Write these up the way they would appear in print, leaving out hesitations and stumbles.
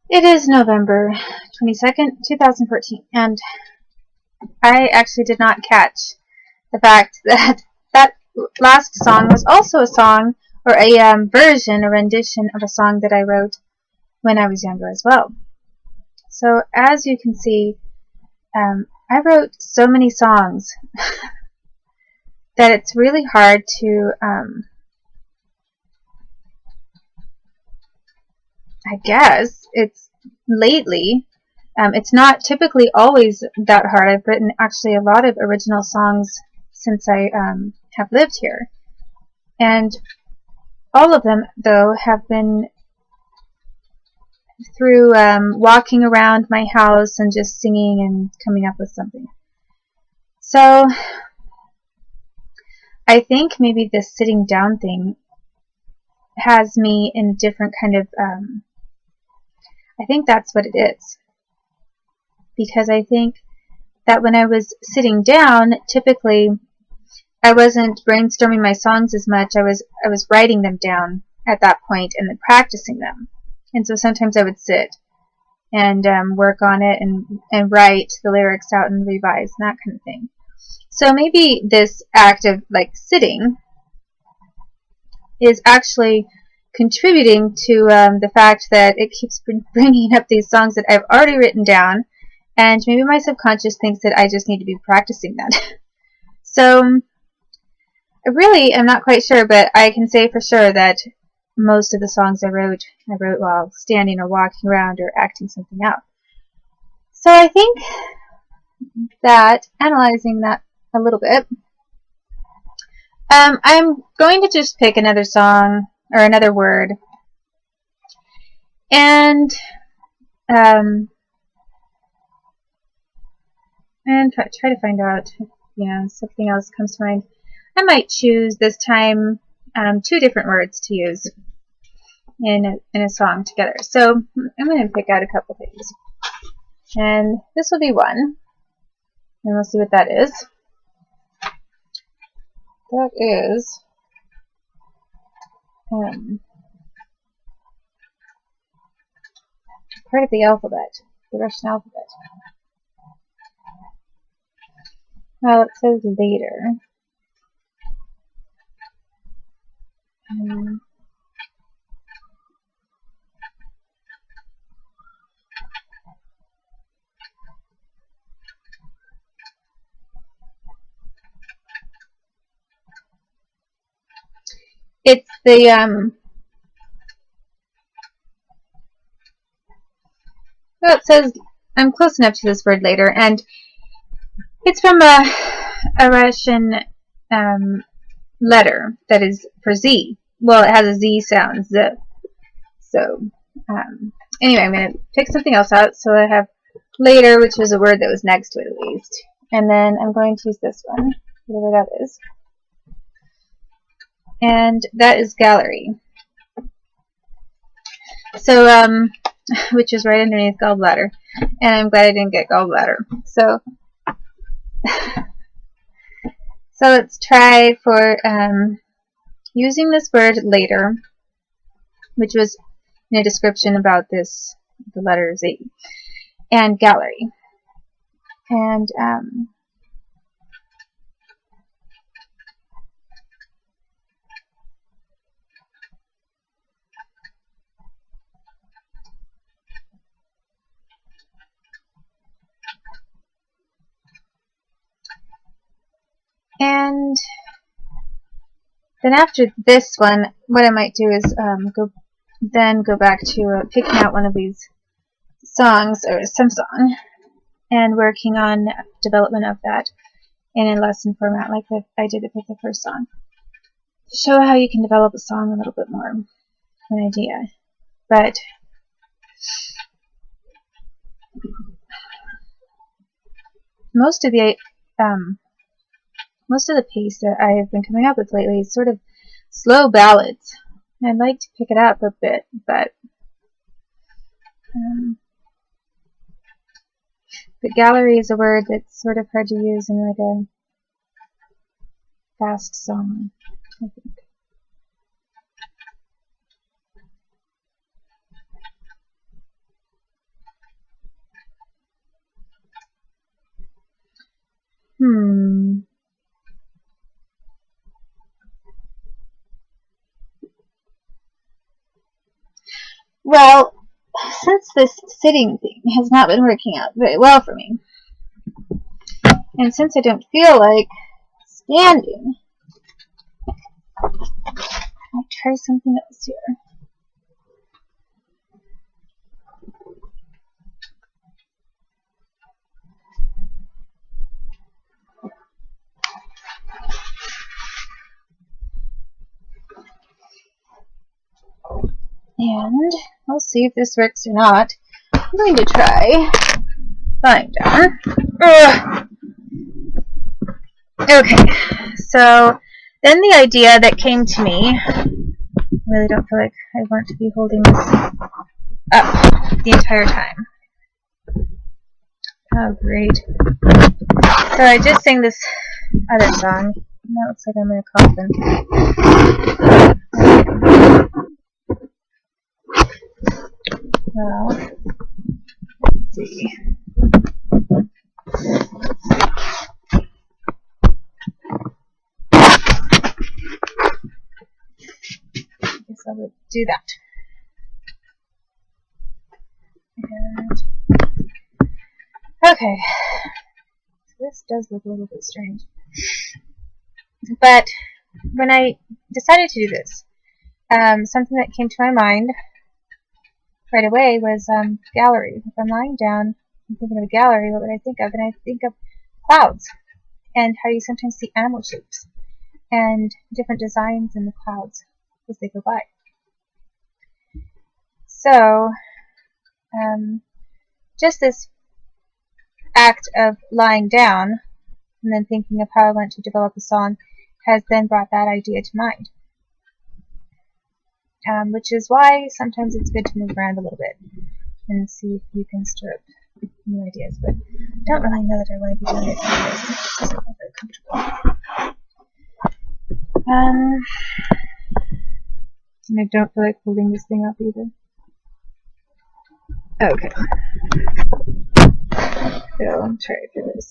It is November 22nd, 2014, and I actually did not catch the fact that that last song was also a song, or a version, a rendition of a song that I wrote when I was younger as well. So as you can see, I wrote so many songs that it's really hard to, I guess, it's lately, it's not typically always that hard. I've written actually a lot of original songs since I have lived here. And all of them, though, have been through walking around my house and just singing and coming up with something. So I think maybe this sitting down thing has me in a different kind of, I think that's what it is. Because I think that when I was sitting down, typically I wasn't brainstorming my songs as much. I was writing them down at that point and then practicing them. And so sometimes I would sit and work on it and write the lyrics out and revise and that kind of thing. So maybe this act of like sitting is actually contributing to the fact that it keeps bringing up these songs that I've already written down, and maybe my subconscious thinks that I just need to be practicing that. So I really am not quite sure, but I can say for sure that most of the songs I wrote while standing or walking around or acting something out. So I think that, analyzing that a little bit, I'm going to just pick another song or another word and try to find out if something else comes to mind. I might choose this time 2 different words to use in a song together. So I'm going to pick out a couple things, and this will be one, and we'll see what that is. That is part of the alphabet, the Russian alphabet. Well, it says later. It's the well, it says, I'm close enough to this word later, and it's from a Russian letter that is for Z. Well, it has a Z sound, Z. So anyway, I'm going to pick something else out. So I have later, which was a word that was next to it at least, and then I'm going to use this one, whatever that is. And that is gallery. So, which is right underneath gallbladder. And I'm glad I didn't get gallbladder. So, so let's try for using this word later, which was in a description about this, the letter Z, and gallery. And then after this one, what I might do is go back to picking out one of these songs, or some song, and working on development of that in a lesson format like I did it with the first song. To show how you can develop a song a little bit more, an idea. But most of the piece that I have been coming up with lately is sort of slow ballads. I'd like to pick it up a bit, but gallery is a word that's sort of hard to use in like a fast song, I think. Well, since this sitting thing has not been working out very well for me, and since I don't feel like standing, I'll try something else here. And we'll see if this works or not. I'm going to try lying down. Ugh. Okay, so then the idea that came to me, I really don't feel like I want to be holding this up the entire time. Oh, great. So I just sang this other song. Now it looks like I'm in a coffin. Well, let's see. I guess I would do that. And okay, so this does look a little bit strange. But when I decided to do this, something that came to my mind right away was gallery. If I'm lying down, I'm thinking of a gallery, what would I think of? And I think of clouds and how you sometimes see animal shapes and different designs in the clouds as they go by. So, just this act of lying down and then thinking of how I want to develop a song has then brought that idea to mind. Which is why sometimes it's good to move around a little bit and see if you can stir up new ideas. But I don't really know that I want to be doing it because it doesn't feel very comfortable. And I don't feel like holding this thing up either. Okay. So I'll try for this.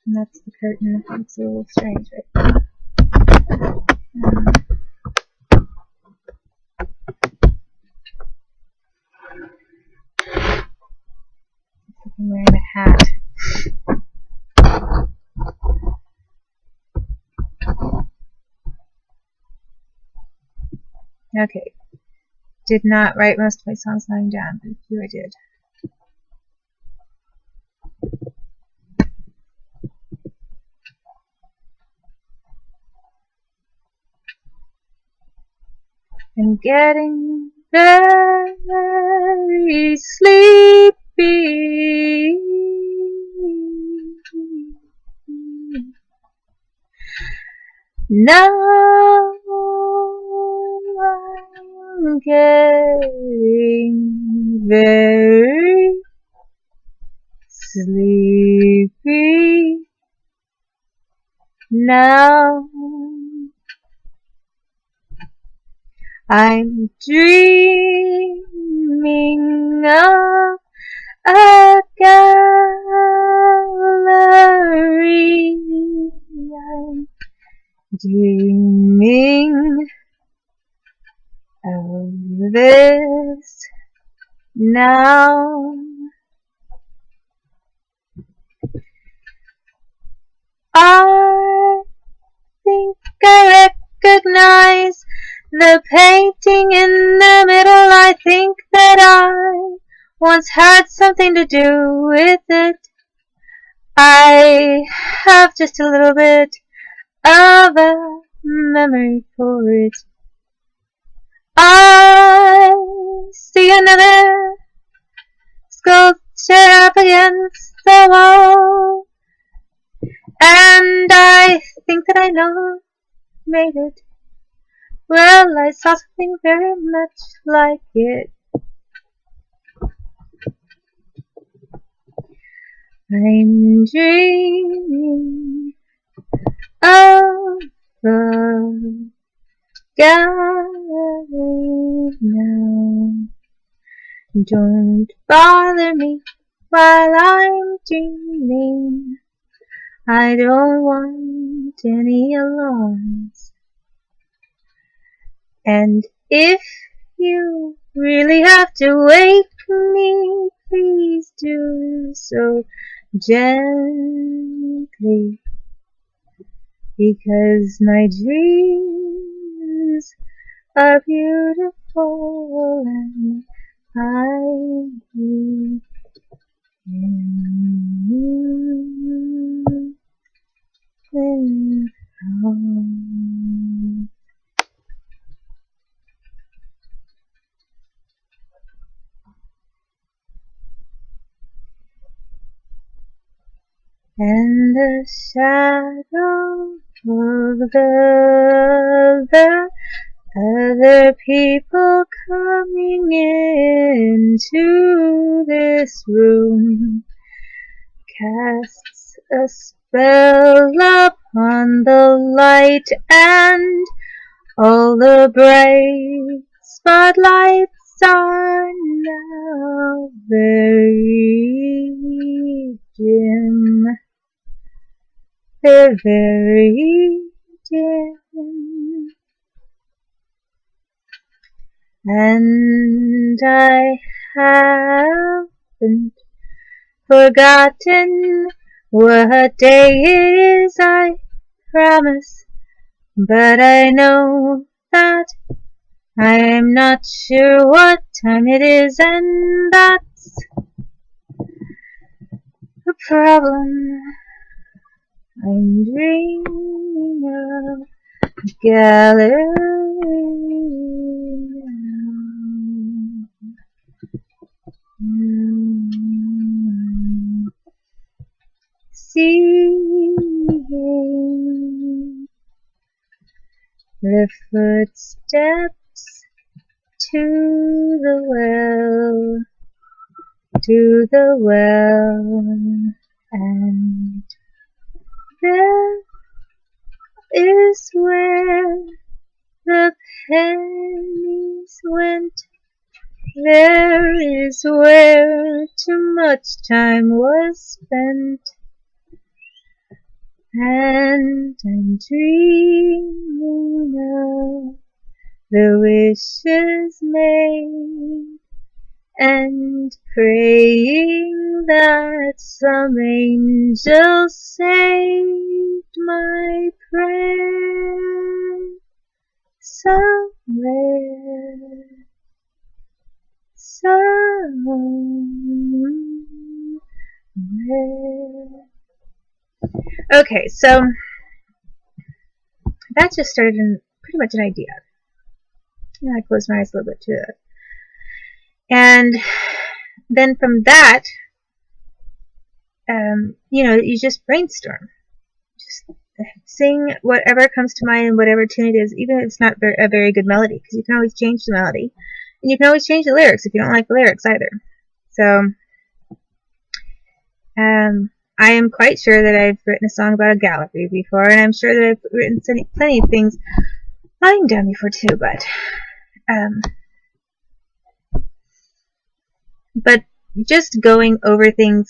And that's the curtain. It's a little strange right now. I'm wearing a hat. Okay. Did not write most of my songs lying down, but a few I did. I'm getting very sleepy. Now I'm getting very sleepy. Now I'm dreaming of a gallery. I'm dreaming of this now. I think I recognize the painting in the middle. I think that I once had something to do with it. I have just a little bit of a memory for it. I see another sculpture up against the wall, and I think that I know made it. Well, I saw something very much like it. I'm dreaming of a gallery now. Don't bother me while I'm dreaming. I don't want any alarms. And if you really have to wake me, please do so gently, because my dreams are beautiful and I need you in home. And the shadow of the other people coming into this room casts a spell upon the light, and all the bright spotlights are now very dim. They're very dim. And I haven't forgotten what day it is, I promise. But I know that I'm not sure what time it is, and that's the problem. I'm dreaming of a gallery now. Seeing the footsteps to the well, and there is where the pennies went. There is where too much time was spent, and I'm dreaming of the wishes made, and praying that some angel saved my prayer somewhere. Okay, so that just started in pretty much an idea. I closed my eyes a little bit to it. And then from that, you just brainstorm. Just sing whatever comes to mind, whatever tune it is, even if it's not a very good melody, because you can always change the melody. And you can always change the lyrics if you don't like the lyrics either. So, I am quite sure that I've written a song about a gallery before, and I'm sure that I've written plenty of things lying down before too, but just going over things,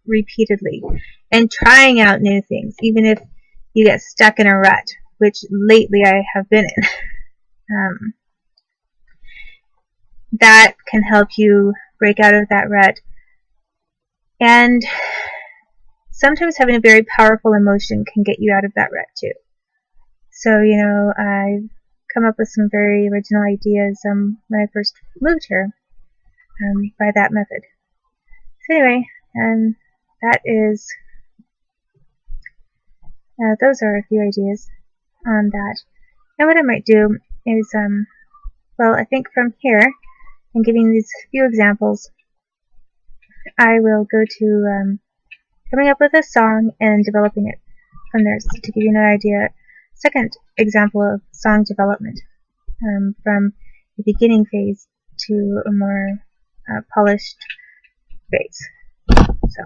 repeatedly, and trying out new things, even if you get stuck in a rut, which lately I have been in. That can help you break out of that rut. And sometimes having a very powerful emotion can get you out of that rut too. So, I've come up with some very original ideas when I first moved here by that method. So anyway, that is, those are a few ideas on that. And what I might do is, I think from here, and giving these few examples, I will go to coming up with a song and developing it from there, to give you an idea. Second example of song development, from the beginning phase to a more polished phase. So.